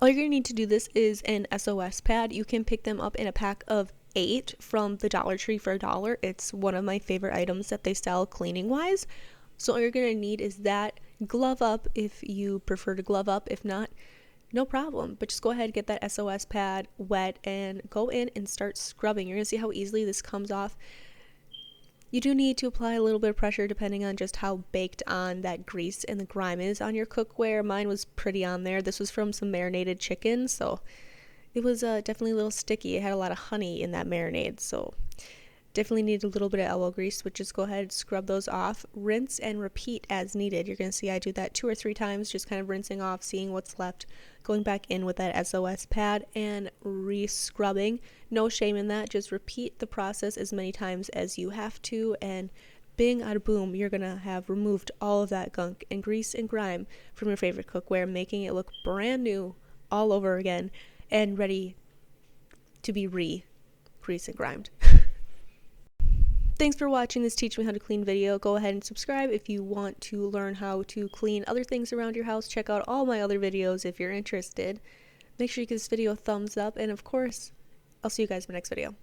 All you're going to need to do this is an SOS pad. You can pick them up in a pack of 8 from the Dollar Tree for $1. It's one of my favorite items that they sell cleaning wise. So all you're going to need is that. Glove up if you prefer to glove up. If not, no problem. But just go ahead and get that SOS pad wet and go in and start scrubbing. You're going to see how easily this comes off. You do need to apply a little bit of pressure depending on just how baked on that grease and the grime is on your cookware. Mine was pretty on there. This was from some marinated chicken, so it was definitely a little sticky. It had a lot of honey in that marinade, so definitely need a little bit of elbow grease, but just go ahead and scrub those off. Rinse and repeat as needed. You're going to see I do that 2 or 3 times, just kind of rinsing off, seeing what's left, going back in with that SOS pad and re-scrubbing. No shame in that. Just repeat the process as many times as you have to, and bing, ada boom, you're going to have removed all of that gunk and grease and grime from your favorite cookware, making it look brand new all over again and ready to be re-grease and grimed. Thanks for watching this Teach Me How to Clean video. Go ahead and subscribe if you want to learn how to clean other things around your house. Check out all my other videos if you're interested. Make sure you give this video a thumbs up, and of course, I'll see you guys in my next video.